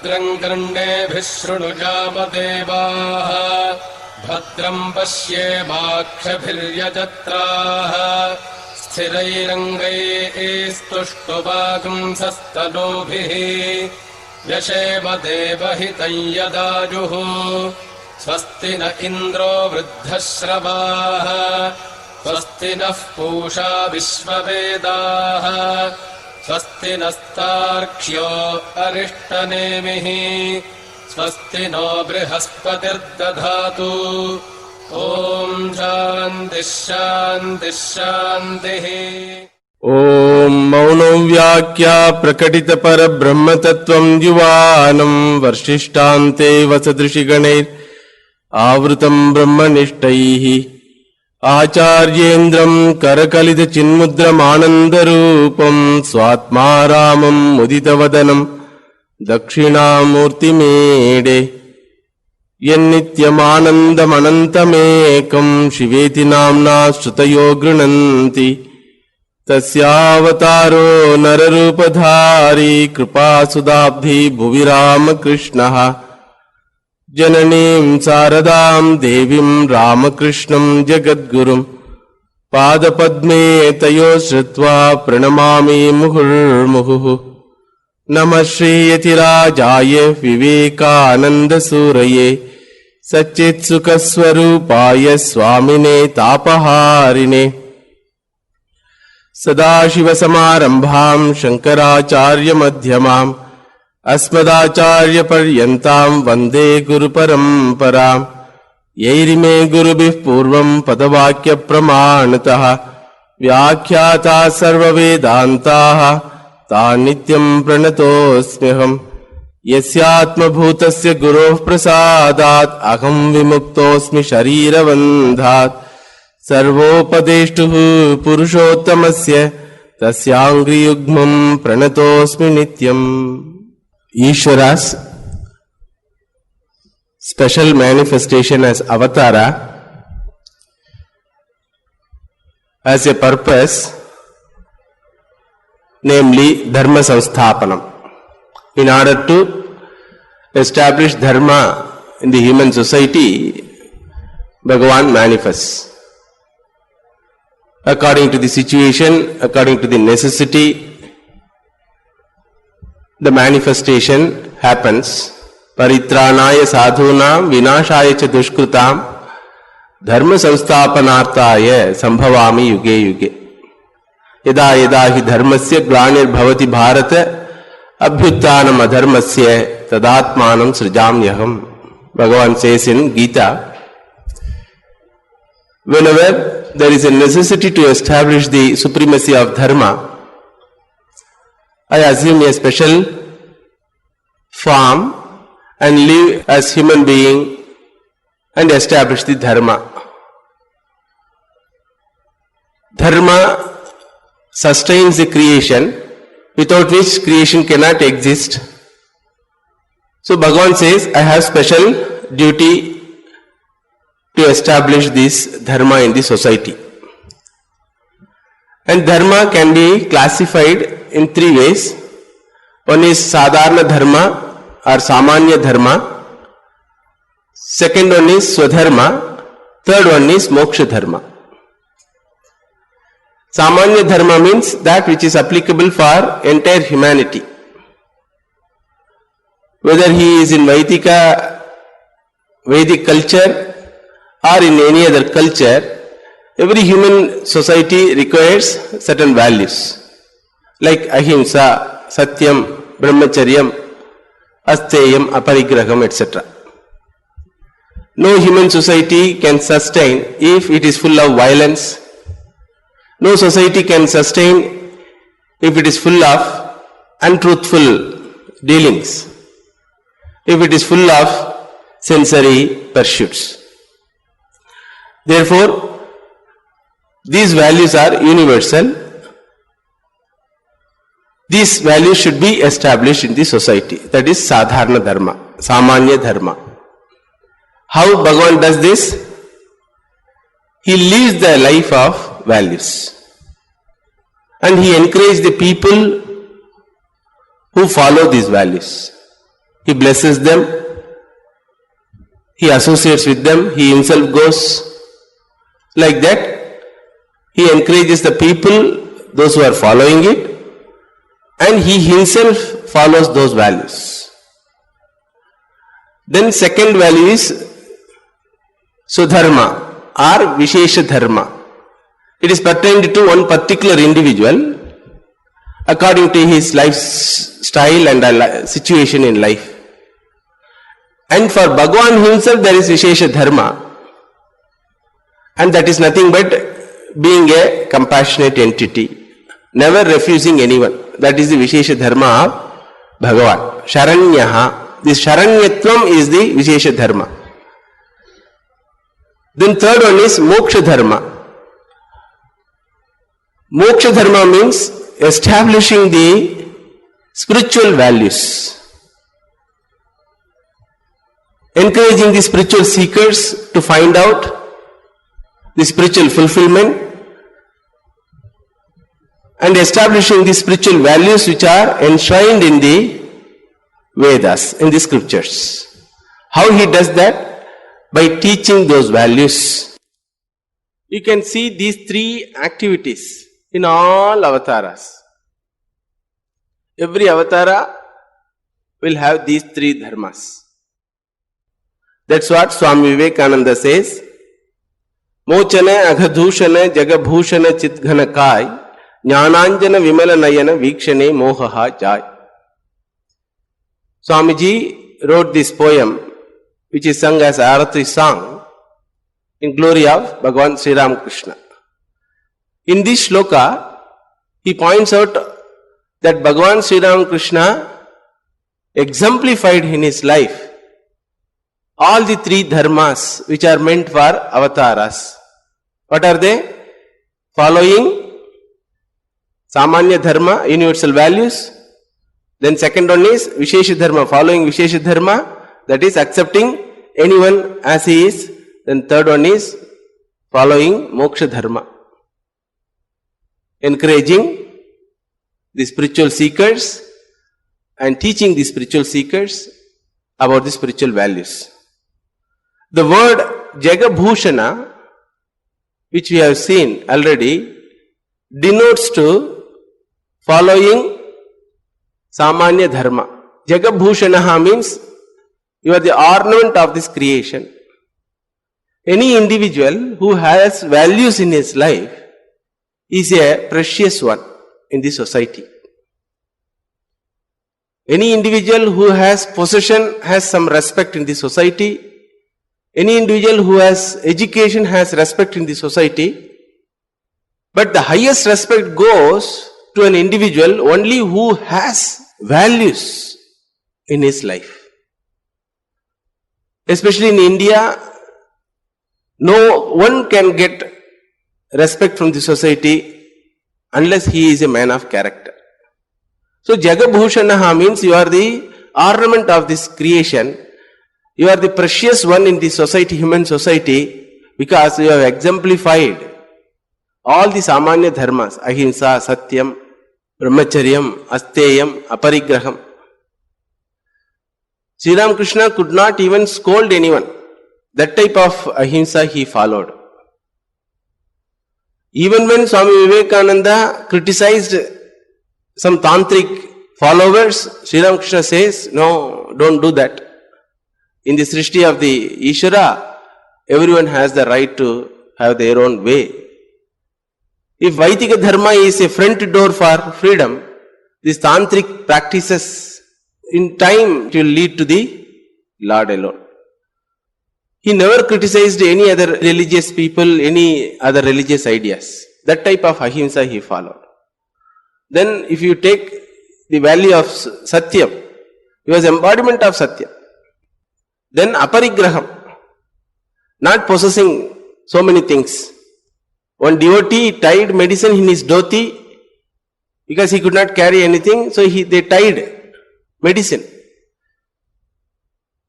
भद्रम् कर्णेभिः शृणुजामदेवाः भद्रम् पश्येमाक्षभिर्यजत्राः स्थिरैरङ्गैस्तुष्टुवागुंसस्तनूभिः व्यशेम देवहितम् यदायुः स्वस्ति न इन्द्रो वृद्धश्रवाः स्वस्ति नः पूषा विश्ववेदाः स्वस्ति नस्तार्क्ष्यो अरिष्टनेमिः स्वस्ति नो बृहस्पतिर्दधातु ॐ शान्तिः शान्तिः शान्तिः। ॐ मौनो व्याख्या प्रकटित परब्रह्मतत्त्वम् युवानम् वर्षिष्ठान्ते वसदृशिगणैर् आवृतम् ब्रह्मनिष्ठैः आचार्येन्द्रम् करकलितचिन्मुद्रमानन्दरूपम् स्वात्मा रामम् मुदितवदनम् दक्षिणामूर्तिमीडे यन्नित्यमानन्दमनन्तमेकम् शिवेति नाम्ना श्रुतयो गृह्णन्ति तस्यावतारो नररूपधारी कृपासुदाब्धि भुवि रामकृष्णः जननीं शारदां देवीं रामकृष्णं जगद्गुरुं पादपद्मे तयो श्रुत्वा प्रणमामि मुहुर्मुहुः। नमः श्रीयतिराजाय विवेकानन्दसूरये सच्चित्सुखस्वरूपाय स्वामिने तापहारिणे सदाशिवसमारम्भां शङ्कराचार्यमध्यमाम् अस्मदाचार्यपर्यन्तां वन्दे गुरुपरम्पराम् यैरिमे गुरुभिः पूर्वं पदवाक्यप्रमाणतः व्याख्याताः सर्ववेदान्ताः तान् नित्यं प्रणतोऽस्म्यहम् यस्यात्मभूतस्य गुरोः प्रसादात् अहं विमुक्तोऽस्मि शरीरबन्धात् सर्वोपदेष्टुः पुरुषोत्तमस्य तस्याङ्घ्रियुग्मं प्रणतोऽस्मि नित्यम्। Ishvara's special manifestation as Avatara has a purpose, namely Dharma Samsthapanam. In order to establish Dharma in the human society, Bhagavan manifests. According to the situation, according to the necessity, the manifestation happens. Paritranaya sadhunam vinashaya cha dushkrutam dharma samsthapanarthaya sambhavami yuge yuge. Yada yada hi dharmasya glanir bhavati bharata abhyuttanam adharmasya tadatmanam srijamyaham. Bhagavan says in Gita, whenever there is a necessity to establish the supremacy of dharma, I assume a special form and live as human being and establish the dharma. Dharma sustains the creation, without which creation cannot exist. So Bhagavan says, I have special duty to establish this dharma in the society. And dharma can be classified in three ways. One is Sadharana Dharma or Samanya Dharma. Second one is Swadharma. Third one is Moksha Dharma. Samanya Dharma means that which is applicable for entire humanity. Whether he is in Vedic culture or in any other culture, every human society requires certain values. Like ahimsa, satyam, brahmacharyam, asteyam, aparigraham, etc. No human society can sustain if it is full of violence. No society can sustain if it is full of untruthful dealings, if it is full of sensory pursuits. Therefore, these values are universal. These values should be established in the society. That is Sadharana Dharma, Samanya Dharma. How Bhagavan does this? He lives the life of values. And he encourages the people who follow these values. He blesses them. He associates with them. He himself goes. Like that, he encourages the people, those who are following it, and he himself follows those values. Then second value is Sudharma or Vishesha Dharma. It is pertained to one particular individual according to his lifestyle and situation in life. And for Bhagavan himself there is Vishesha Dharma, and that is nothing but being a compassionate entity, never refusing anyone. That is the Vishesha Dharma of Bhagavan. Sharanyaha. This Sharanyatvam is the Vishesha Dharma. Then third one is Moksha Dharma. Moksha Dharma means establishing the spiritual values, encouraging the spiritual seekers to find out the spiritual fulfillment, and establishing the spiritual values which are enshrined in the Vedas, in the scriptures. How he does that? By teaching those values. You can see these three activities in all avatars. Every avatara will have these three dharmas. That's what Swami Vivekananda says. Mochana aghadhushana jagabhushana chitghana kai jnananjana vimala nayana vikshane mohaha jai. Swamiji wrote this poem, which is sung as Arati song in glory of Bhagavan Sri Ramakrishna. In this shloka, he points out that Bhagavan Sri Ramakrishna exemplified in his life all the three dharmas which are meant for avatars. What are they? Following Samanya Dharma, universal values. Then second one is Vishesha Dharma, following Vishesha Dharma, that is accepting anyone as he is. Then third one is following Moksha Dharma, encouraging the spiritual seekers and teaching the spiritual seekers about the spiritual values. The word Jagabhushana, which we have seen already, denotes to following Samanya Dharma. Jagabhushanaha means you are the ornament of this creation. Any individual who has values in his life is a precious one in the society. Any individual who has possession has some respect in the society. Any individual who has education has respect in the society. But the highest respect goes to an individual only who has values in his life. Especially in India, no one can get respect from the society unless he is a man of character. So Jagabhushanaha means you are the ornament of this creation. You are the precious one in the society, human society, because you have exemplified all the Samanya Dharmas, Ahimsa, Satyam, Brahmacharyam, Asteyam, Aparigraham. Sri Ramakrishna could not even scold anyone. That type of Ahimsa he followed. Even when Swami Vivekananda criticized some tantric followers, Sri Ramakrishna says, no, don't do that. In the Srishti of the Ishvara, everyone has the right to have their own way. If Vaidika Dharma is a front door for freedom, these tantric practices, in time, it will lead to the Lord alone. He never criticized any other religious people, any other religious ideas. That type of ahimsa he followed. Then if you take the value of Satyam, he was embodiment of Satyam. Then Aparigraham, not possessing so many things. One devotee tied medicine in his dhoti because he could not carry anything, so they tied medicine.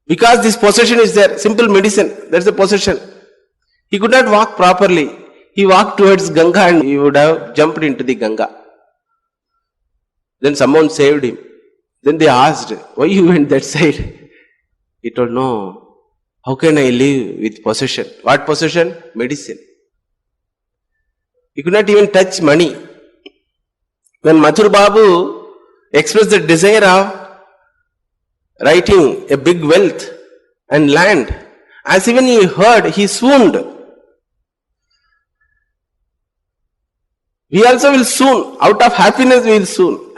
Because this possession is there, simple medicine, that's a possession. He could not walk properly. He walked towards Ganga and he would have jumped into the Ganga. Then someone saved him. Then they asked, why you went that side? He told, no, how can I live with possession? What possession? Medicine. He could not even touch money. When Mathur Babu expressed the desire of writing a big wealth and land, as even he heard, he swooned. We also will swoon. Out of happiness we will swoon.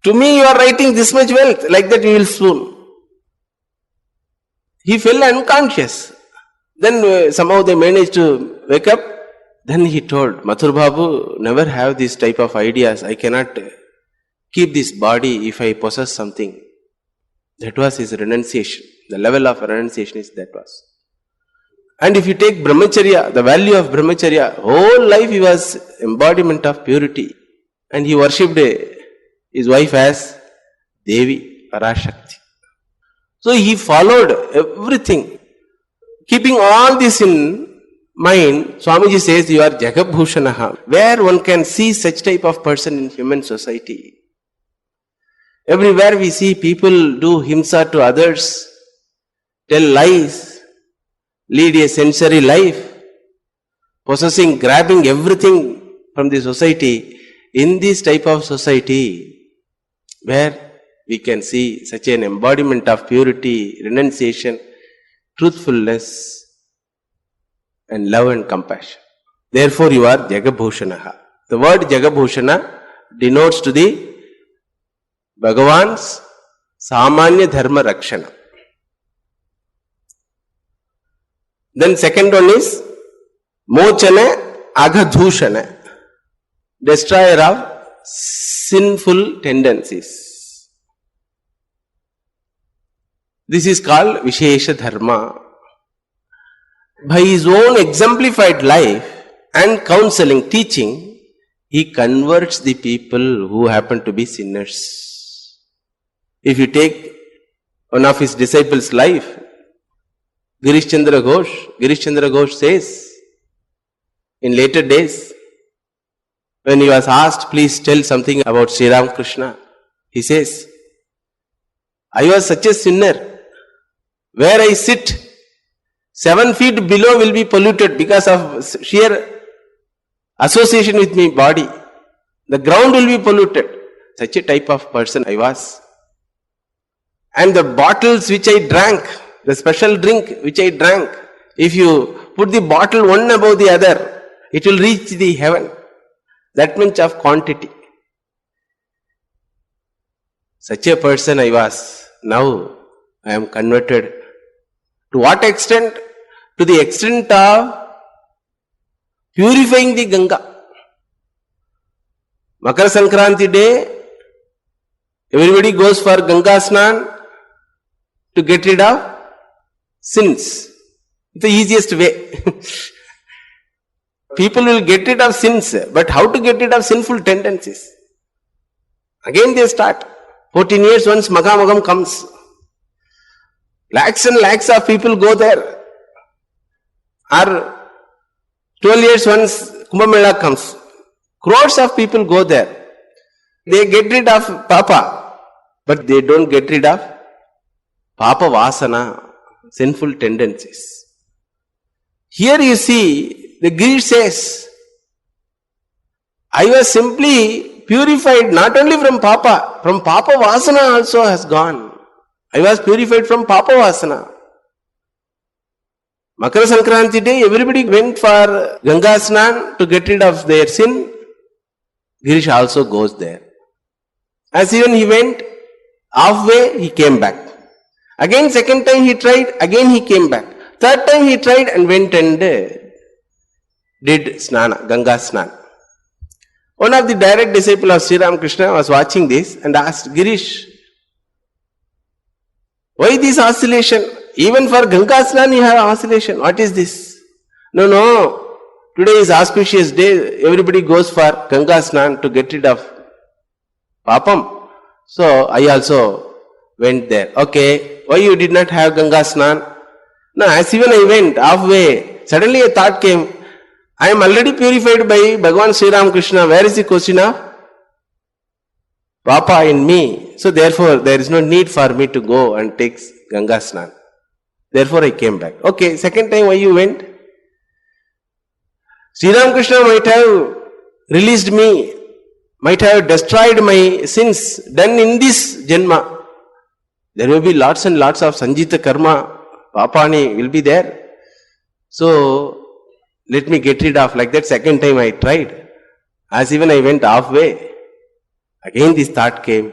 To me you are writing this much wealth, like that we will swoon. He fell unconscious. Then somehow they managed to wake up. Then he told, Mathur Babu, never have this type of ideas. I cannot keep this body if I possess something. That was his renunciation. The level of renunciation is that was. And if you take brahmacharya, the value of brahmacharya, whole life he was embodiment of purity. And he worshipped his wife as Devi, Parashakti. So he followed everything. Keeping all this in mind, Swamiji says you are Jagabhushanaha. Where one can see such type of person in human society. Everywhere we see people do himsa to others, tell lies, lead a sensory life, possessing, grabbing everything from the society. In this type of society, where we can see such an embodiment of purity, renunciation, truthfulness, and love and compassion. Therefore, you are Jagabhushanaha. The word Jagabhushana denotes to the Bhagavan's Samanya Dharma Rakshana. Then second one is Mochana Agadhushana, destroyer of sinful tendencies. This is called Vishesha Dharma. By his own exemplified life and counseling, teaching, he converts the people who happen to be sinners. If you take one of his disciples' life, Girish Chandra Ghosh says, in later days, when he was asked, please tell something about Sri Ramakrishna, he says, I was such a sinner, where I sit, 7 feet below will be polluted because of sheer association with my body. The ground will be polluted. Such a type of person I was. And the bottles which I drank, the special drink which I drank, if you put the bottle one above the other, it will reach the heaven. That much of quantity. Such a person I was. Now I am converted. To what extent? To the extent of purifying the Ganga. Makar Sankranti day, everybody goes for Ganga Snan to get rid of sins. The easiest way. People will get rid of sins, but how to get rid of sinful tendencies? Again they start. 14 years once Maghamagam comes. Lakhs and lakhs of people go there. Or 12 years once Kumbh Mela comes. Crores of people go there. They get rid of Papa, but they don't get rid of Papa Vasana, sinful tendencies. Here you see, the Girish says, I was simply purified not only from Papa Vasana also has gone. I was purified from Papa Vasana. Makara Sankranti day, everybody went for Ganga Snan to get rid of their sin. Girish also goes there. As even he went, halfway he came back. Again second time he tried, again he came back. Third time he tried and went and did Snana, Ganga Snan. One of the direct disciples of Sri Ramakrishna was watching this and asked, Girish, why this oscillation? Even for Ganga Snan you have oscillation. What is this? No. Today is auspicious day. Everybody goes for Ganga Snan to get rid of Papam. So I also went there. Okay, why you did not have Ganga Snan? No, as even I went halfway, suddenly a thought came, I am already purified by Bhagavan Sri Ramakrishna. Where is the question of Papa in me? so therefore there is no need for me to go and take Ganga Snan. Therefore I came back. Okay, second time why you went? Sri Ramakrishna might have released me, might have destroyed my sins done in this Janma. There will be lots and lots of Sanjita Karma, Papani will be there. So, let me get rid of, like that second time I tried. As even I went halfway, again this thought came.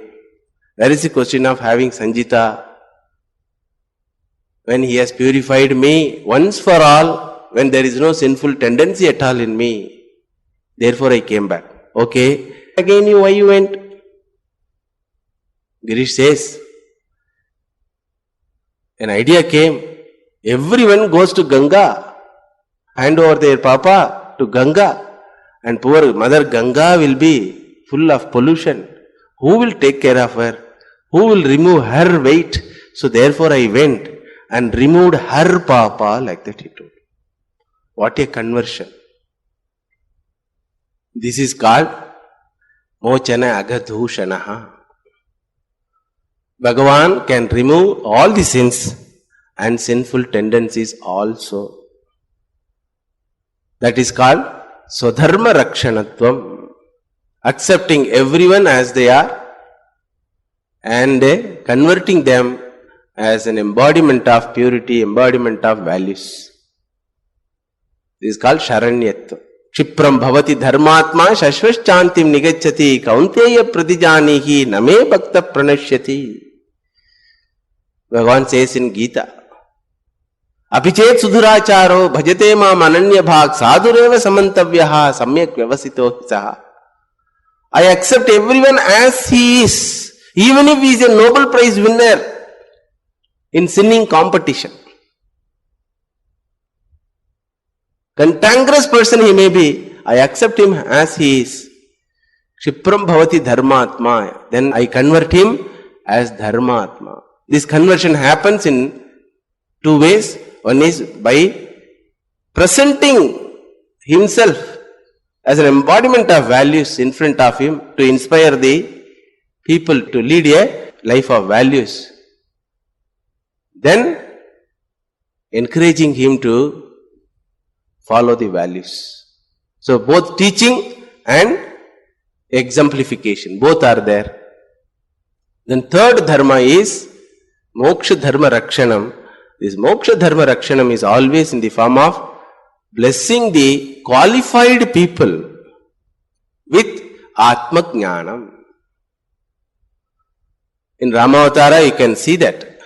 Where is the question of having Sanjita? When he has purified me once for all, when there is no sinful tendency at all in me, therefore I came back. Okay, again why you went? Girish says, an idea came. Everyone goes to Ganga. Hand over their papa to Ganga. And poor Mother Ganga will be full of pollution. Who will take care of her? Who will remove her weight? So therefore I went and removed her papa, like that he told. What a conversion. This is called Mochana Agadhushanaha. Bhagavan can remove all the sins and sinful tendencies also. That is called Swadharma Rakshanatvam. Accepting everyone as they are and converting them as an embodiment of purity, embodiment of values. This is called Sharanyatva. Kshipram bhavati dharmatma shashvaschantim nigacchati kaunteya pratijanihi name bhakta pranashyati. Bhagavan says in Gita, Apichet sudhuracharo bhajate ma mananya bhag sadhureva samantavyaha samyak vyavasito hisaha. I accept everyone as he is, even if he is a Nobel Prize winner in singing competition. Cantankerous person he may be, I accept him as he is. Kshipram bhavati dharmatma. Then I convert him as dharmatma. This conversion happens in two ways. One is by presenting himself as an embodiment of values in front of him to inspire the people to lead a life of values. Then encouraging him to follow the values. So both teaching and exemplification, both are there. Then third dharma is Moksha Dharma Rakshanam. This Moksha Dharma Rakshanam is always in the form of blessing the qualified people with Atma Jnanam. In Ramavatara you can see that.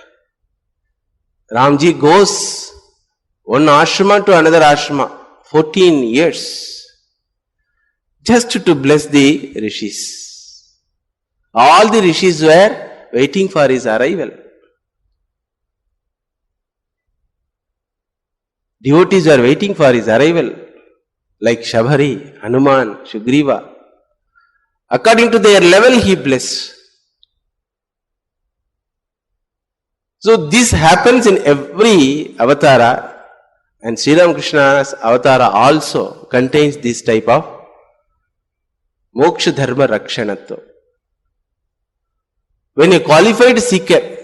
Ramji goes one ashrama to another ashrama, 14 years, just to bless the rishis. All the rishis were waiting for his arrival. Devotees were waiting for his arrival, like Shabari, Hanuman, Shugriva. According to their level, he blessed. So this happens in every avatara, and Sri Ramakrishna's avatara also contains this type of Moksha Dharma Rakshanatva. When a qualified seeker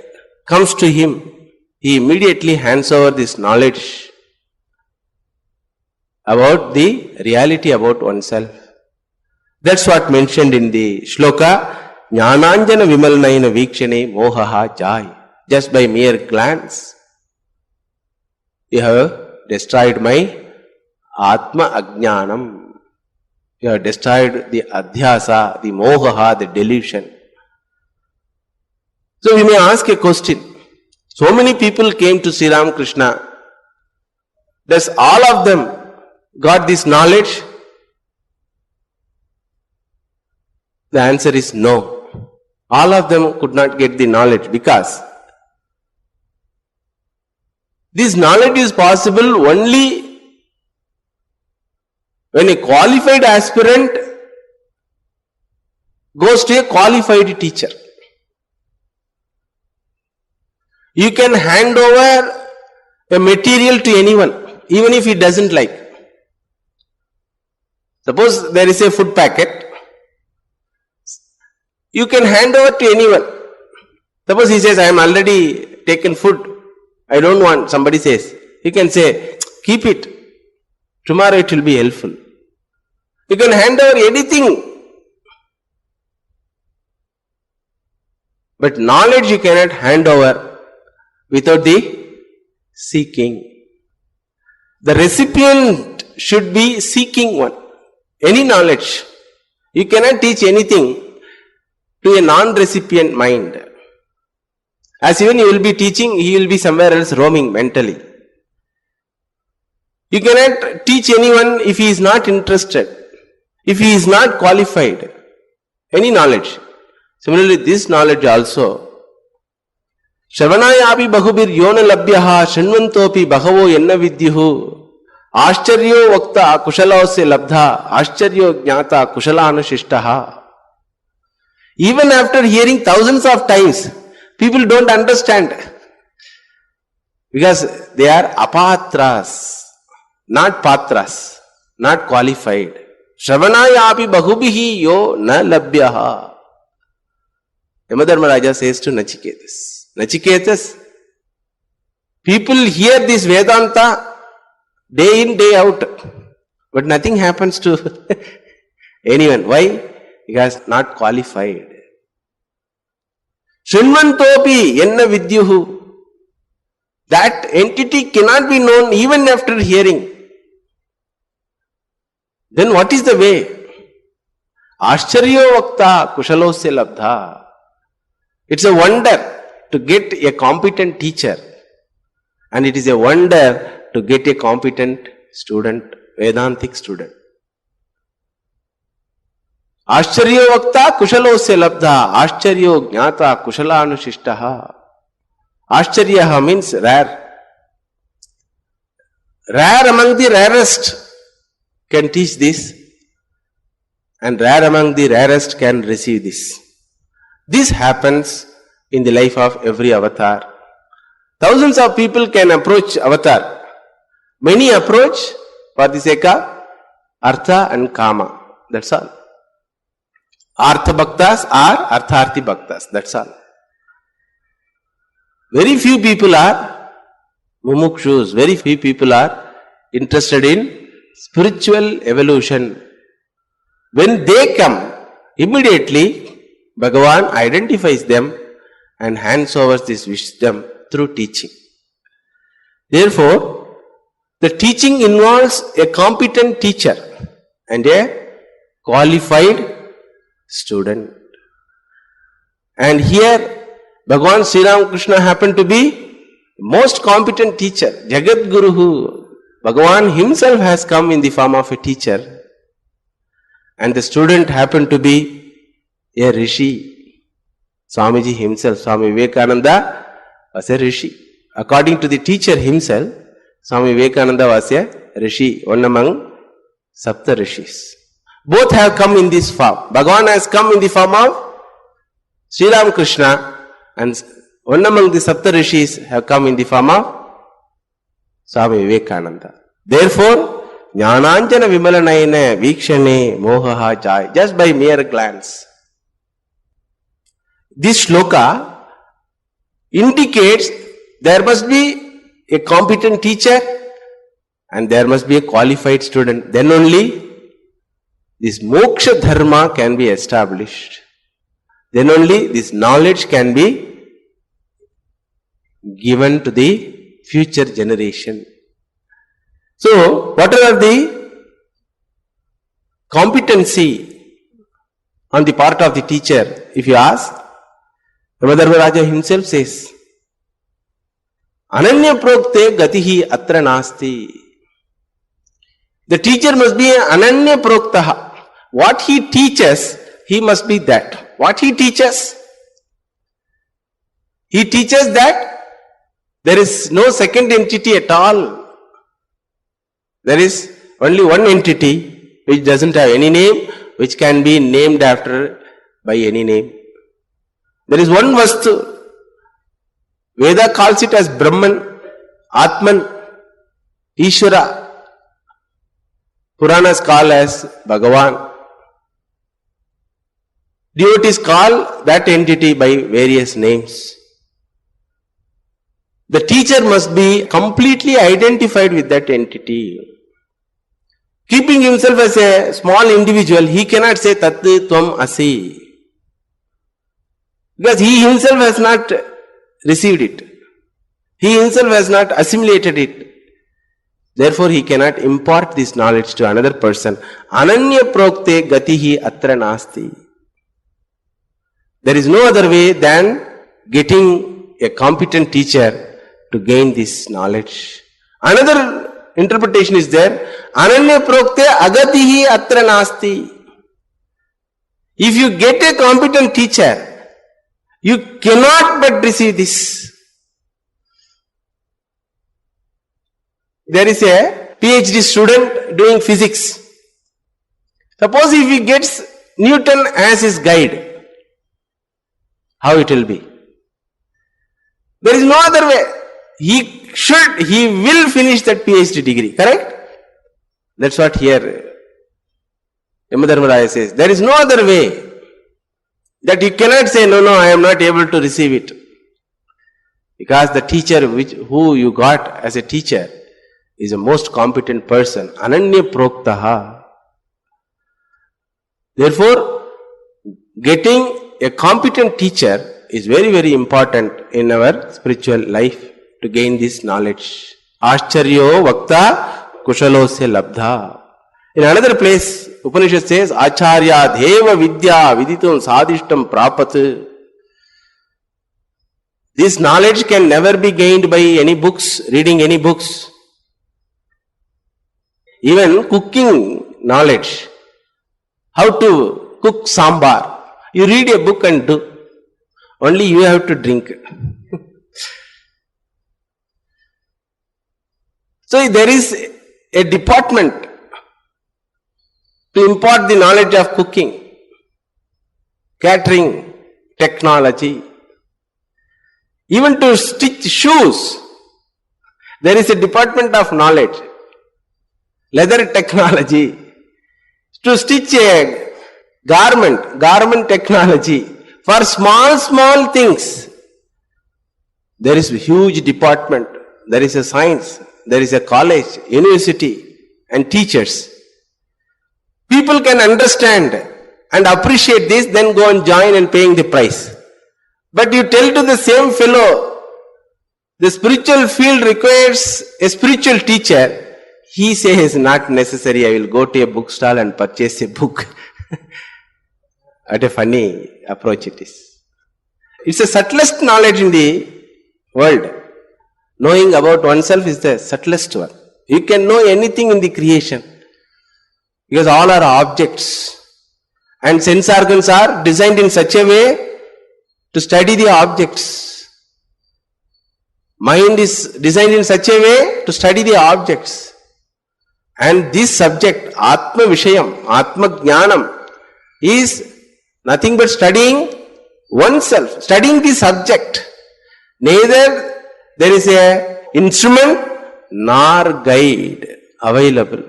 comes to him, he immediately hands over this knowledge about the reality about oneself. That's what mentioned in the shloka, Jnananjana Vimalnaina Vikshane Mohaha Jai. Just by mere glance, you have destroyed my Atma Ajnanam. You have destroyed the Adhyasa, the Mohaha, the delusion. So we may ask a question. So many people came to Sri Ramakrishna. Does all of them got this knowledge? The answer is no. All of them could not get the knowledge because this knowledge is possible only when a qualified aspirant goes to a qualified teacher. You can hand over a material to anyone, even if he doesn't like. Suppose there is a food packet. You can hand over to anyone. Suppose he says, I am already taken food, I don't want, somebody says, you can say, keep it, tomorrow it will be helpful. You can hand over anything. But knowledge you cannot hand over without the seeking. The recipient should be seeking one. Any knowledge. You cannot teach anything to a non-recipient mind. As even you will be teaching, he will be somewhere else roaming mentally. You cannot teach anyone if he is not interested, if he is not qualified. Any knowledge. Similarly, this knowledge also. Shravanayapi bahubir yona labhyaha shanvantopi bahavo yenna vidyuhu Ascharyo vakta kushalasya labdha ascharyo jnata kushalanashishtaha. Even after hearing thousands of times, people don't understand. Because they are apatras, not patras, not qualified. Shravanayapi bahubihi yo na labhyaha. Yamadharmaraja says to Nachiketas, Nachiketas, people hear this Vedanta day in, day out, but nothing happens to anyone. Why? Because not qualified. Shrinvantopi yenna vidyuhu. That entity cannot be known even after hearing. Then what is the way? Ascharyo vakta kushalosya labdha. It's a wonder to get a competent teacher, and it is a wonder to get a competent student, Vedantic student. Ascharyo vakta kushalosya labdha ascharyo jnata kushalanashishtaha. Ascharyaha means rare. Rare among the rarest can teach this, and rare among the rarest can receive this. This happens in the life of every avatar. Thousands of people can approach avatar. Many approach for the sake of artha and kama. That's all. Artha bhaktas are artharthi bhaktas. That's all. Very few people are mumukshus. Very few people are interested in spiritual evolution. When they come, immediately Bhagavan identifies them and hands over this wisdom through teaching. Therefore, the teaching involves a competent teacher and a qualified student. And here, Bhagavan Sri Ramakrishna happened to be most competent teacher. Jagat Guruhu. Bhagavan himself has come in the form of a teacher. And the student happened to be a rishi. Swamiji himself, Swami Vivekananda, was a rishi. According to the teacher himself, Swami Vivekananda was a rishi, one among Sapta Rishis. Both have come in this form. Bhagavan has come in the form of Sri Ramakrishna, and one among the Sapta Rishis have come in the form of Swami Vivekananda. Therefore, Jnananjana Vimalanayana Vikshane Mohaha Jai, just by mere glance. This shloka indicates there must be a competent teacher and there must be a qualified student. Then only this moksha dharma can be established. Then only this knowledge can be given to the future generation. So, what are the competency on the part of the teacher? If you ask, Yamadharmaraja himself says, Ananya prokte gatihi atra nasti. The teacher must be ananya proktaha. What he teaches, he must be that. What he teaches that there is no second entity at all. There is only one entity which doesn't have any name, which can be named after by any name. There is one Vastu. Veda calls it as Brahman, Atman, Ishvara. Puranas call as Bhagavan. Devotees call that entity by various names. The teacher must be completely identified with that entity. Keeping himself as a small individual, he cannot say Tat Tvam Asi. Because he himself has not received it. He himself has not assimilated it. Therefore, he cannot impart this knowledge to another person. Ananya prokte gatihi atra nasti. There is no other way than getting a competent teacher to gain this knowledge. Another interpretation is there. Ananya prokte agatihi atra nasti. If you get a competent teacher, you cannot but receive this. There is a PhD student doing physics. Suppose if he gets Newton as his guide, how it will be? There is no other way. He will finish that PhD degree, correct? That's what here Yamadharmaraya says. There is no other way. That you cannot say, no, I am not able to receive it. Because the teacher who you got as a teacher is a most competent person. Ananya proktaha. Therefore, getting a competent teacher is very, very important in our spiritual life to gain this knowledge. Ascharyo vakta kushalosya labdha. In another place, Upanishad says, Acharya deva vidya viditum sadishtam prapat. This knowledge can never be gained by any books, reading any books. Even cooking knowledge, how to cook sambar. You read a book and do. Only you have to drink. So there is a department to impart the knowledge of cooking, catering, technology. Even to stitch shoes, there is a department of knowledge. Leather technology. To stitch a garment technology. For small things, there is a huge department. There is a science. There is a college, university, and teachers. People can understand and appreciate this, then go and join and paying the price. But you tell to the same fellow, the spiritual field requires a spiritual teacher. He says, not necessary, I will go to a bookstall and purchase a book. What a funny approach it is. It's the subtlest knowledge in the world. Knowing about oneself is the subtlest one. You can know anything in the creation. Because all are objects. And sense organs are designed in such a way to study the objects. Mind is designed in such a way to study the objects. And this subject, Atma Vishayam, Atma Jnanam, is nothing but studying oneself, studying the subject. Neither there is a instrument nor guide available.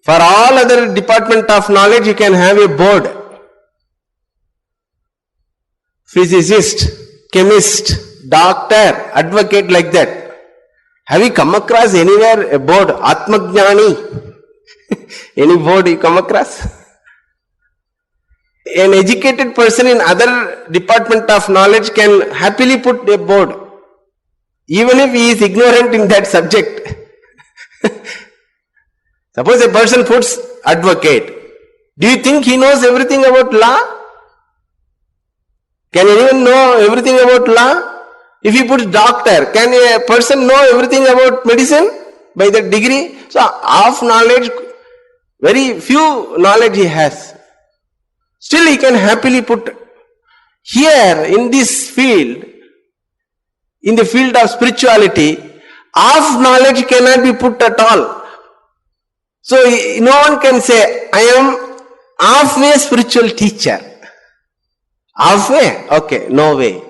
For all other department of knowledge, you can have a board. Physicist, chemist, doctor, advocate, like that. Have you come across anywhere a board, Atmajnani? Any board you come across? An educated person in other department of knowledge can happily put a board, even if he is ignorant in that subject. Suppose a person puts advocate. Do you think he knows everything about law? Can anyone know everything about law? If he puts doctor, can a person know everything about medicine by that degree? So, half knowledge, very few knowledge he has. Still he can happily put. Here in this field, in the field of spirituality, half knowledge cannot be put at all. So no one can say, I am halfway spiritual teacher. Halfway? Okay, no way.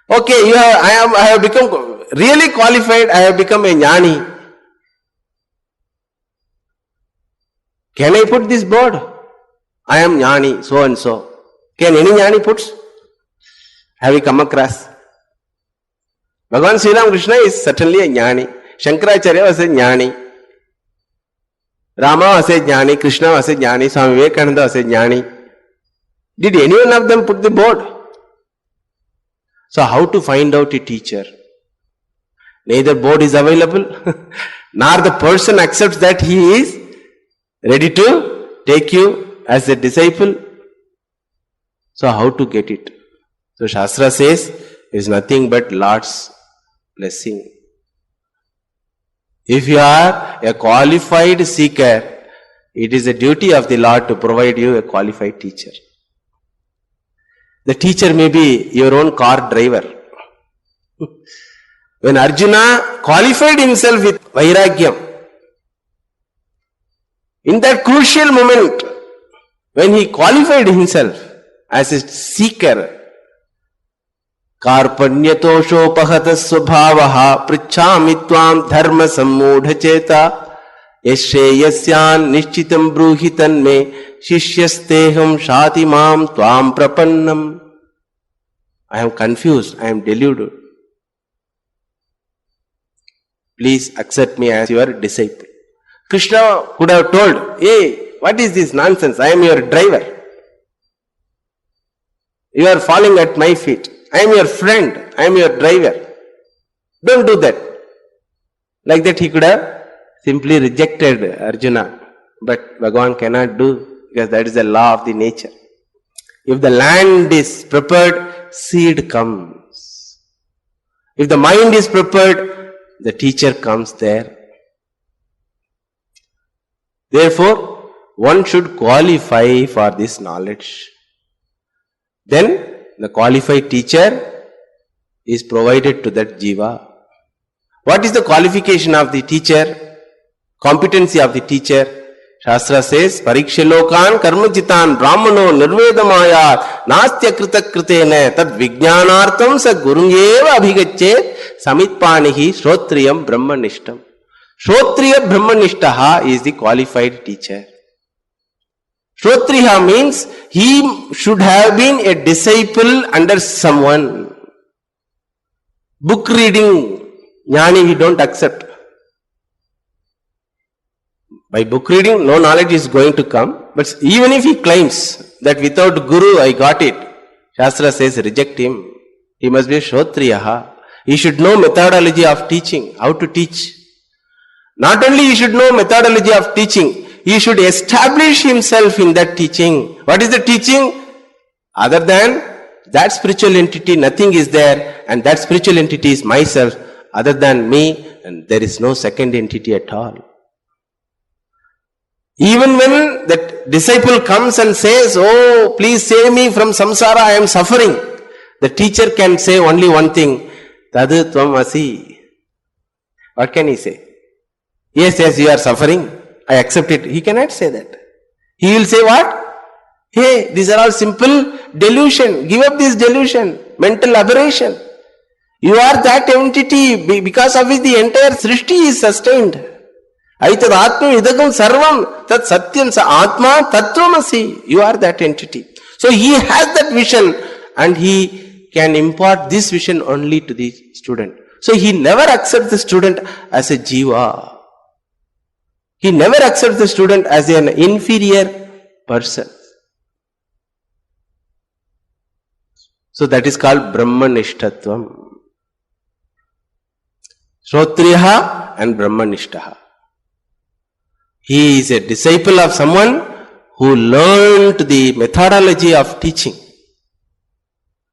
Okay, I have become really qualified, I have become a jnani. Can I put this board? I am Jnani, so and so. Can any Jnani puts? Have you come across? Bhagavan Sri Krishna is certainly a Jnani. Shankaracharya was a Jnani. Rama was a Jnani. Krishna was a Jnani. Swami Vivekananda was a Jnani. Did any one of them put the board? So how to find out a teacher? Neither board is available, nor the person accepts that he is ready to take you as a disciple. So how to get it? So Shastra says, it is nothing but Lord's blessing. If you are a qualified seeker, it is a duty of the Lord to provide you a qualified teacher. The teacher may be your own car driver. When Arjuna qualified himself with Vairagyam, in that crucial moment, when he qualified himself as a seeker, Karpanyatoshopahatas svabhavaha prichhami tvam dharma sammudha yashreyasyan nishchitam bruhitan me shishyasteham shati mam tvam prapannam. I am confused, I am deluded. Please accept me as your disciple. Krishna could have told, hey, what is this nonsense? I am your driver. You are falling at my feet. I am your friend. I am your driver. Don't do that. Like that he could have simply rejected Arjuna. But Bhagavan cannot do, because that is the law of the nature. If the land is prepared, seed comes. If the mind is prepared, the teacher comes there. Therefore, one should qualify for this knowledge. Then, the qualified teacher is provided to that jiva. What is the qualification of the teacher? Competency of the teacher? Shastra says, Parikshalokan karmajitan brahmano nirvedamaya nastya krita kritena tad vijnanartam sa gurungeva abhigachet samitpanihi shrotriyam brahmanishtam. Shrotriya brahmanishtaha is the qualified teacher. Shrotriya means he should have been a disciple under someone. Book reading, jnani we don't accept. By book reading, no knowledge is going to come. But even if he claims that without Guru I got it, Shastra says reject him. He must be a Shrotriyaha. He should know methodology of teaching, how to teach. Not only he should know methodology of teaching, he should establish himself in that teaching. What is the teaching? Other than that spiritual entity, nothing is there, and that spiritual entity is myself. Other than me, and there is no second entity at all. Even when that disciple comes and says, oh, please save me from samsara, I am suffering. The teacher can say only one thing, Tadu tvam asi. What can he say? Yes, yes, you are suffering. I accept it. He cannot say that. He will say what? Hey, these are all simple delusion. Give up this delusion. Mental aberration. You are that entity because of which the entire Srishti is sustained. Aitad atma idagam sarvam tat satyam sa atma tattvamasi. You are that entity. So he has that vision and he can impart this vision only to the student. So he never accepts the student as a jiva. He never accepts the student as an inferior person. So that is called Brahmanishtatvam. Shrotriyaha and Brahmanishtaha. He is a disciple of someone who learned the methodology of teaching.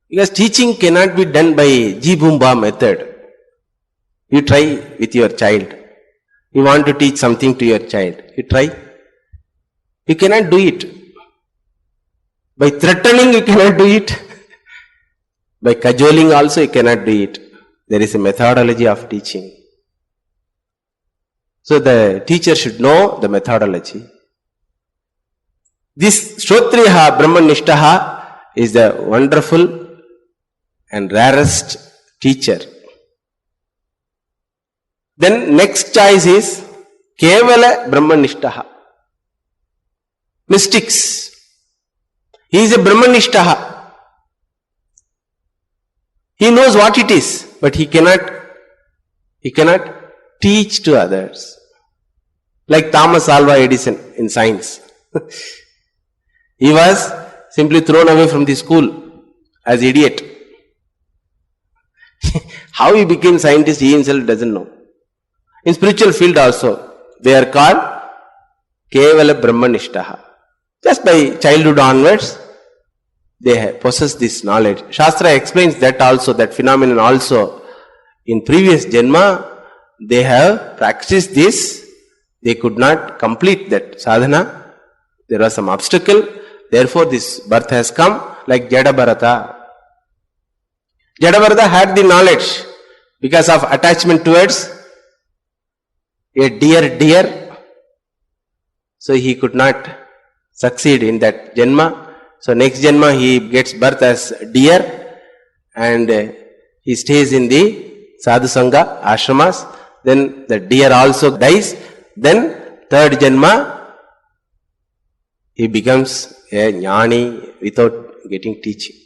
Because teaching cannot be done by Jibumba method. You try with your child. You want to teach something to your child. You try. You cannot do it. By threatening you cannot do it. By cajoling also you cannot do it. There is a methodology of teaching. So the teacher should know the methodology. This Shrotriyaha Brahmanishtaha is the wonderful and rarest teacher. Then next choice is Kevala Brahmanishtaha. Mystics. He is a Brahmanishtaha. He knows what it is, but he cannot teach to others. Like Thomas Alva Edison in science. He was simply thrown away from the school as idiot. How he became scientist, he himself doesn't know. In spiritual field also, they are called Kevala Brahmanishtaha. Just by childhood onwards, they possess this knowledge. Shastra explains that also, that phenomenon also. In previous Janma, they have practiced this. They could not complete that sadhana. There was some obstacle. Therefore, this birth has come, like Jadabharata. Jadabharata had the knowledge because of attachment towards a deer. So he could not succeed in that Janma. So next Janma he gets birth as deer and he stays in the Sadhu Sangha ashramas. Then the deer also dies. Then third Janma he becomes a jnani without getting teaching.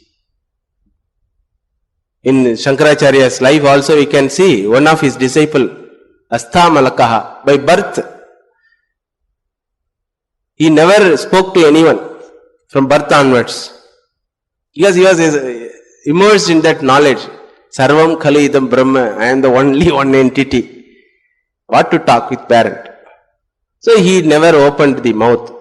In Shankaracharya's life also we can see one of his disciple Asthamalakaha, by birth he never spoke to anyone from birth onwards. Because he was immersed in that knowledge. Sarvam Khalu Idam Brahma, I am the only one entity. What to talk with parent? So he never opened the mouth.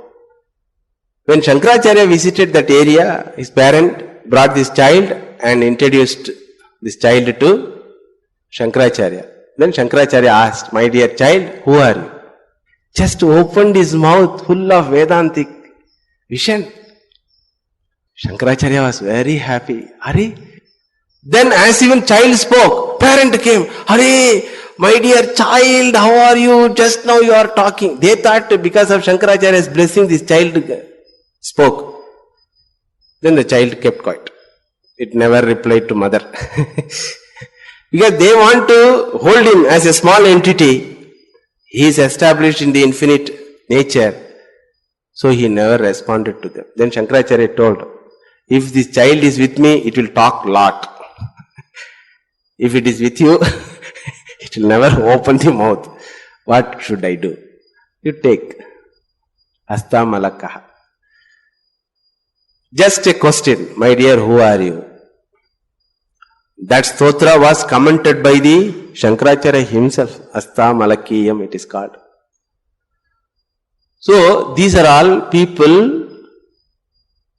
When Shankaracharya visited that area, his parent brought this child and introduced this child to Shankaracharya. Then Shankaracharya asked, my dear child, who are you? Just opened his mouth full of Vedantic vision. Shankaracharya was very happy. Hare. Then as even child spoke, parent came. Hare, my dear child, how are you? Just now you are talking. They thought because of Shankaracharya's blessing, this child spoke. Then the child kept quiet. It never replied to mother. Because they want to hold him as a small entity. He is established in the infinite nature. So he never responded to them. Then Shankaracharya told, if this child is with me, it will talk a lot. If it is with you, it will never open the mouth. What should I do? You take Asthamalakaha. Just a question, my dear, who are you? That stotra was commented by the Shankaracharya himself. Asthamalakiyam it is called. So these are all people,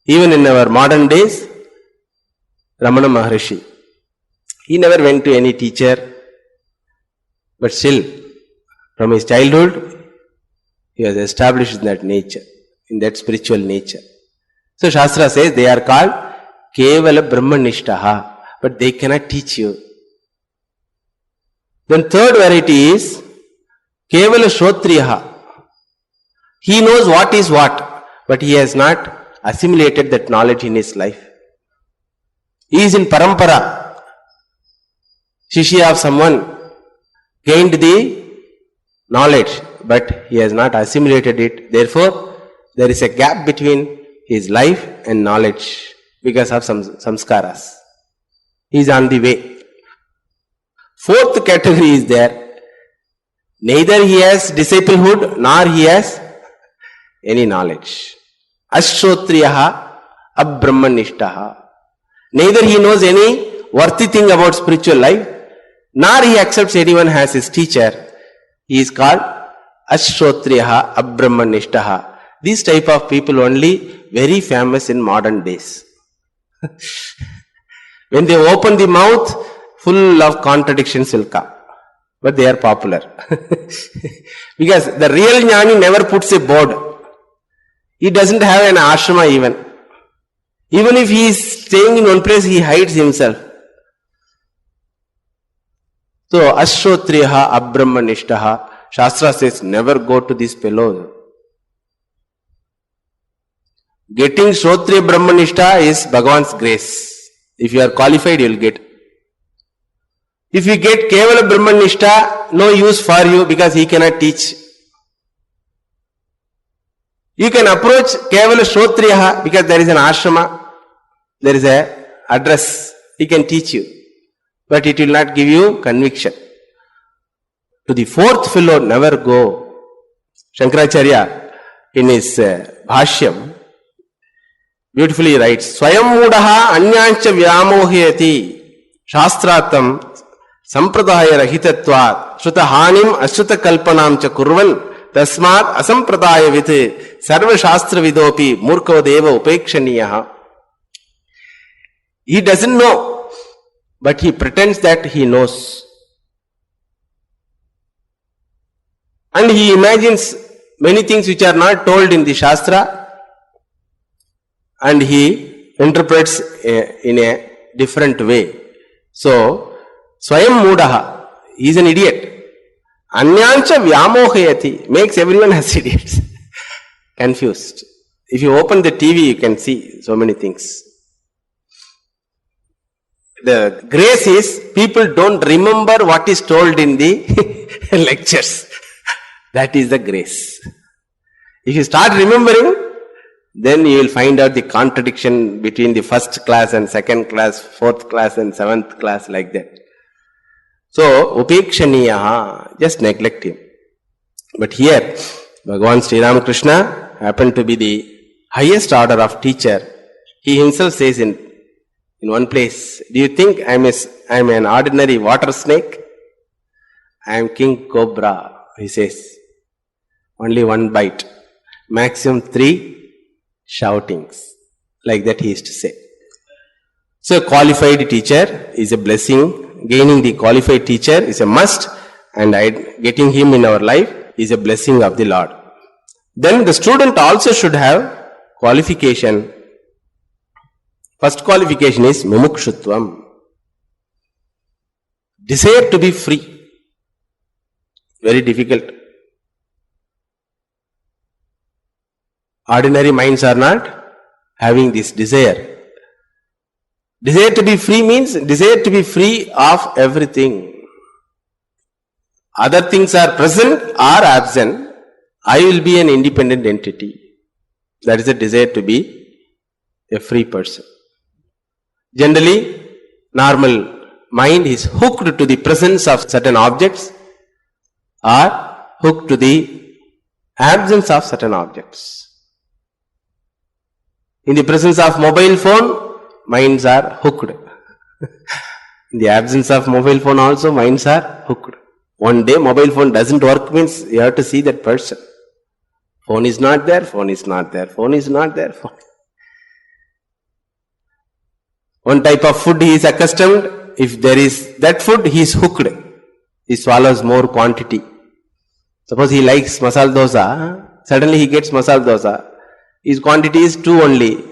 even in our modern days, Ramana Maharishi. He never went to any teacher, but still, from his childhood, he was established in that nature, in that spiritual nature. So Shastra says they are called Kevala Brahmanishtaha, but they cannot teach you. Then third variety is Kevala Shrotriyaha. He knows what is what, but he has not assimilated that knowledge in his life. He is in parampara. Shishya of someone gained the knowledge, but he has not assimilated it. Therefore, there is a gap between his life and knowledge because of some samskaras. He is on the way. Fourth category is there. Neither he has disciplehood nor he has any knowledge. Ashrotriyaha Abrahmanishtaha. Neither he knows any worthy thing about spiritual life, nor he accepts anyone as his teacher. He is called Ashrotriyaha Abrahmanishtaha. These type of people only very famous in modern days. When they open the mouth, full of contradictions will come. But they are popular. Because the real jnani never puts a board. He doesn't have an ashrama even. Even if he is staying in one place, he hides himself. So, Ashrotriyaha Abrahmanishtaha, Shastra says, never go to this fellow. Getting Shrotriya Brahmanishta is Bhagavan's grace. If you are qualified, you will get. If you get Kevala Brahmanishta, no use for you because he cannot teach. You can approach Kevala Shrotriyaha because there is an ashrama, there is a address, he can teach you. But it will not give you conviction. To the fourth floor, never go. Shankaracharya, in his Bhashyam, beautifully writes, Swayam mudaha anyancha vyamohayati shastratam sampradaya rahitatvat shruta hanim ashruta kalpanam cha kurvan tasmat asampradaya vit sarva shastra vidopi murkava deva upekshaniyaha. He doesn't know, but he pretends that he knows. And he imagines many things which are not told in the Shastra, and he interprets in a different way. So, Swayam Mudaha, he is an idiot. Anyancha Vyamohayati, makes everyone as idiots. Confused. If you open the TV, you can see so many things. The grace is, people don't remember what is told in the lectures. That is the grace. If you start remembering, then you will find out the contradiction between the first class and second class, fourth class and seventh class, like that. So, upekshaniyaha, just neglect him. But here, Bhagavan Sri Ramakrishna happened to be the highest order of teacher. He himself says in one place, do you think I am an ordinary water snake? I am King Cobra, he says. Only one bite. Maximum 3 shoutings. Like that he used to say. So a qualified teacher is a blessing. Gaining the qualified teacher is a must. And getting him in our life is a blessing of the Lord. Then the student also should have qualification. First qualification is mumukshutvam. Desire to be free. Very difficult. Ordinary minds are not having this desire. Desire to be free means desire to be free of everything. Other things are present or absent. I will be an independent entity. That is a desire to be a free person. Generally, normal mind is hooked to the presence of certain objects or hooked to the absence of certain objects. In the presence of mobile phone, minds are hooked. In the absence of mobile phone also, minds are hooked. One day mobile phone doesn't work means you have to see that person. Phone is not there, phone is not there, phone is not there. Phone. One type of food he is accustomed, if there is that food, he is hooked. He swallows more quantity. Suppose he likes masala dosa, suddenly he gets masala dosa. His quantity is 2 only.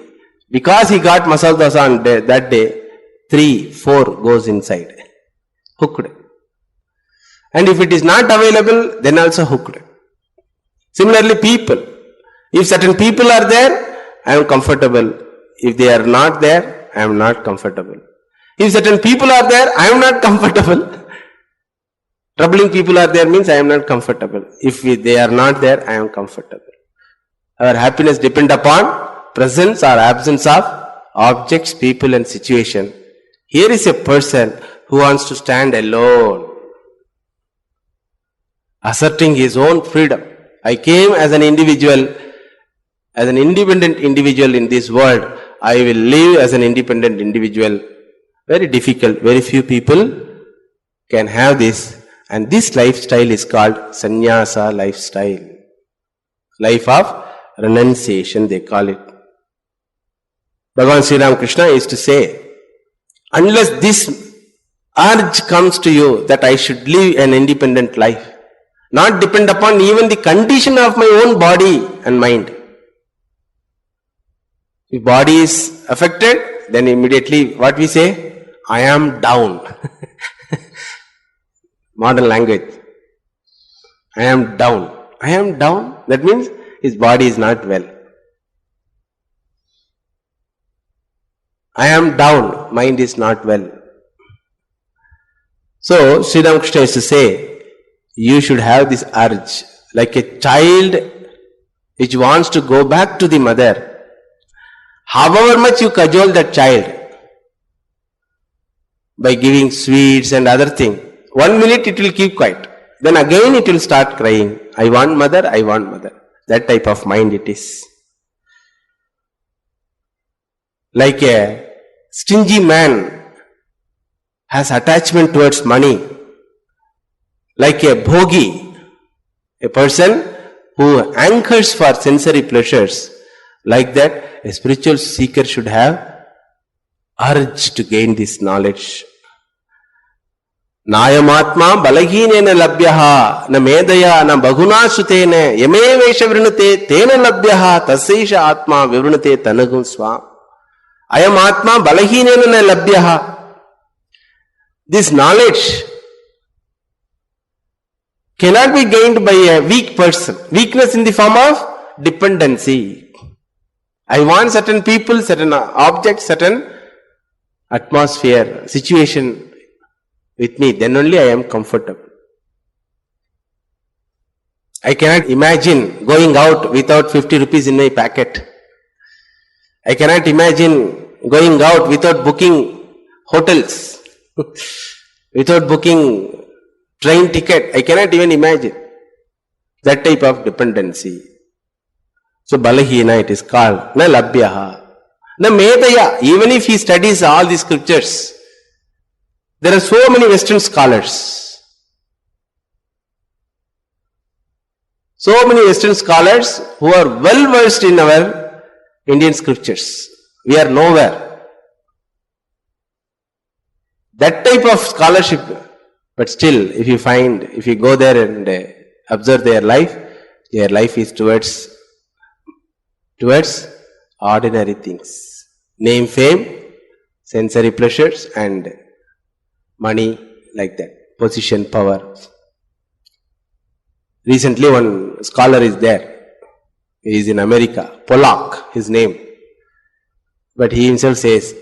Because he got masala dosa on that day, 3, 4 goes inside. Hooked. And if it is not available, then also hooked. Similarly, people. If certain people are there, I am comfortable. If they are not there, I am not comfortable. If certain people are there, I am not comfortable. Troubling people are there means I am not comfortable. If they are not there, I am comfortable. Our happiness depends upon presence or absence of objects, people and situation. Here is a person who wants to stand alone, asserting his own freedom. I came as an individual, as an independent individual in this world. I will live as an independent individual. Very difficult. Very few people can have this. And this lifestyle is called sannyasa lifestyle. Life of renunciation, they call it. Bhagavan Sri Ramakrishna used to say, unless this urge comes to you that I should live an independent life, not depend upon even the condition of my own body and mind. If body is affected, then immediately what we say? I am down. Modern language. I am down. I am down. That means his body is not well. I am down. Mind is not well. So, Sri Ramakrishna used to say, you should have this urge. Like a child which wants to go back to the mother, however much you cajole that child by giving sweets and other thing, 1 minute it will keep quiet. Then again it will start crying. I want mother, I want mother. That type of mind it is. Like a stingy man has attachment towards money. Like a bhogi, a person who anchors for sensory pleasures. Like that, a spiritual seeker should have urge to gain this knowledge. Nayamatma balahinena labhyaha na medaya na bahuna sutene yame vesha vrinate tena labhyaha tasesha atma vivrunate tanagum swam. Ayam atma balahinena na labhyaha. This knowledge cannot be gained by a weak person. Weakness in the form of dependency. I want certain people, certain objects, certain atmosphere, situation with me, then only I am comfortable. I cannot imagine going out without 50 rupees in my packet. I cannot imagine going out without booking hotels, without booking train ticket. I cannot even imagine that type of dependency. So balahina it is called, na labhyaha, na medaya. Even if he studies all the scriptures, there are so many Western scholars. So many Western scholars who are well versed in our Indian scriptures. We are nowhere. That type of scholarship. But still, if you go there and observe their life is towards ordinary things. Name, fame, sensory pleasures and money, like that. Position, power. Recently one scholar is there. He is in America. Pollock, his name. But he himself says,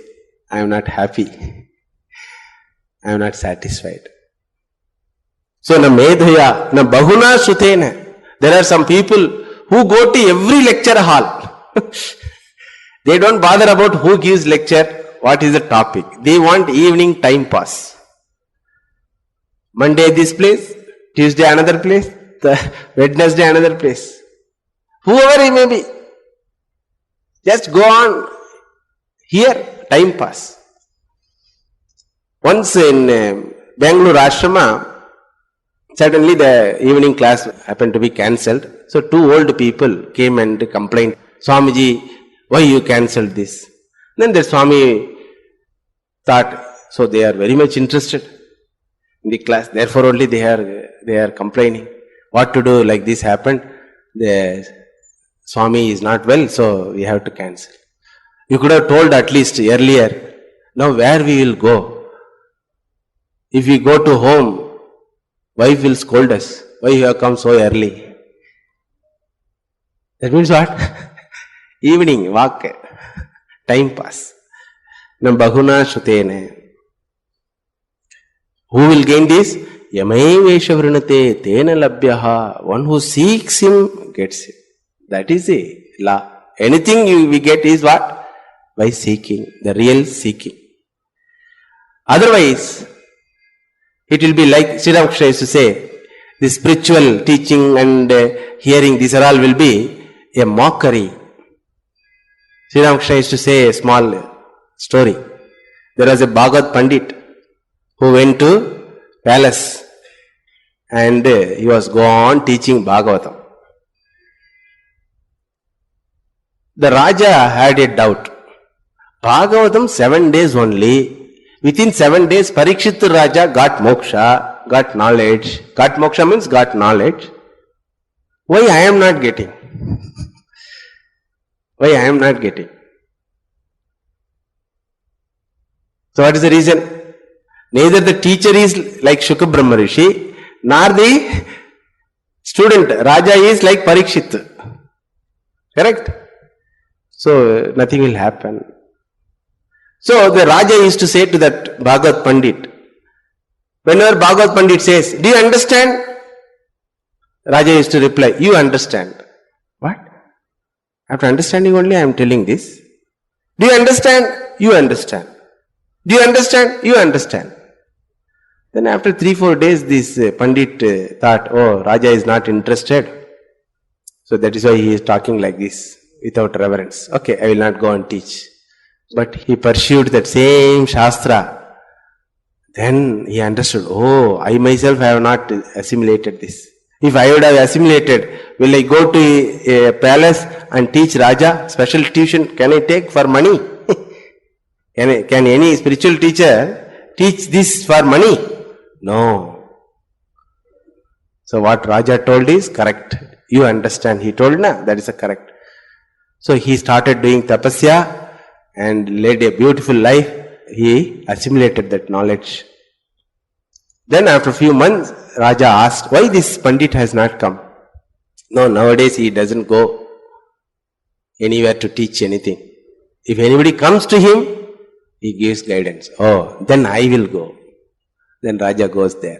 I am not happy. I am not satisfied. So, na medhaya, na bahuna sutena. There are some people who go to every lecture hall. They don't bother about who gives lecture, what is the topic. They want evening time pass. Monday this place, Tuesday another place, Wednesday another place. Whoever he may be. Just go on here, time pass. Once in Bangalore Ashrama, suddenly the evening class happened to be cancelled. So 2 old people came and complained, Swamiji, why you cancelled this? Then the Swami thought, so they are very much interested in the class, therefore only they are complaining. What to do, like this happened, the Swami is not well, so we have to cancel. You could have told at least earlier. Now where we will go? If we go to home, wife will scold us. Why you have come so early? That means what? Evening, walk, time pass. Nam bahuna shutene. Who will gain this? Yamai vesha vrinate tena labhyaha. One who seeks him gets it. That is a law. Anything we get is what? By seeking, the real seeking. Otherwise, it will be like Sri Ramakrishna used to say, the spiritual teaching and hearing, these are all will be a mockery. Sri Ramakrishna used to say a small story. There was a Bhagavad Pandit who went to palace and he was gone teaching Bhagavatam. The Raja had a doubt. Bhagavatam 7 days only. Within 7 days, Parikshit Raja got moksha, got knowledge. Got moksha means got knowledge. Why I am not getting? Why I am not getting? So what is the reason? Neither the teacher is like Shukra Brahma Rishi, nor the student, Raja is like Parikshit. Correct? So nothing will happen. So the Raja used to say to that Bhagavad Pandit, whenever Bhagavad Pandit says, do you understand? Raja used to reply, you understand. What? After understanding only, I am telling this. Do you understand? You understand. Do you understand? You understand. Then after 3-4 days, this Pandit thought, oh, Raja is not interested. So that is why he is talking like this, without reverence. Okay, I will not go and teach. But he pursued that same Shastra. Then he understood, oh, I myself have not assimilated this. If I would have assimilated, will I go to a palace and teach Raja? Special tuition can I take for money? Can any spiritual teacher teach this for money? No. So what Raja told is correct. You understand. He told, na, that is a correct. So he started doing tapasya and led a beautiful life. He assimilated that knowledge. Then after a few months, Raja asked, why this Pandit has not come? No, nowadays he doesn't go anywhere to teach anything. If anybody comes to him, he gives guidance. Oh, then I will go. Then Raja goes there.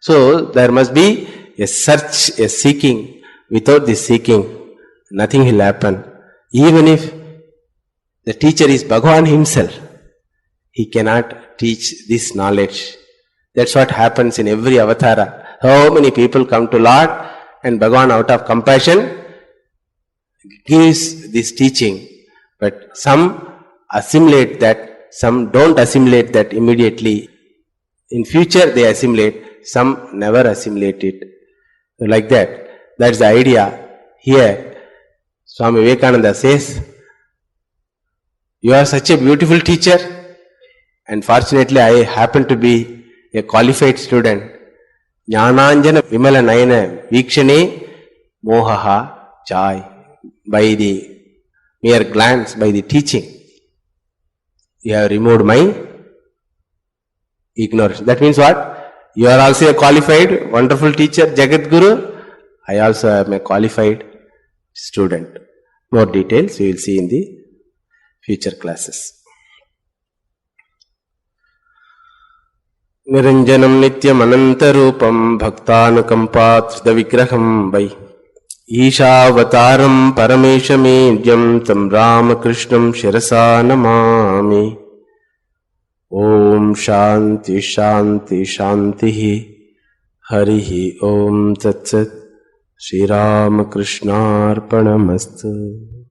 So there must be a search, a seeking. Without this seeking, nothing will happen. Even if the teacher is Bhagavan himself, he cannot teach this knowledge. That's what happens in every avatara. How many people come to Lord and Bhagavan out of compassion gives this teaching. But some assimilate that, some don't assimilate that immediately. In future they assimilate, some never assimilate it. So like that. That's the idea. Here, Swami Vivekananda says, you are such a beautiful teacher, and fortunately I happen to be a qualified student. Jnananjana Vimala Nayana Vikshane Mohaha Chai. By the mere glance, by the teaching, you have removed my ignorance. That means what? You are also a qualified, wonderful teacher, Jagat Guru. I also am a qualified student. More details we will see in the future classes. Niranjanam nityam anantarupam bhaktanukampathrida vigraham by Ishavataram parameshamedhyam tam Ramakrishnam shirasa namami. Om Shanti Shanti Shanti Harihi Om Tat Sat Shri Ramakrishna Arpanamastu.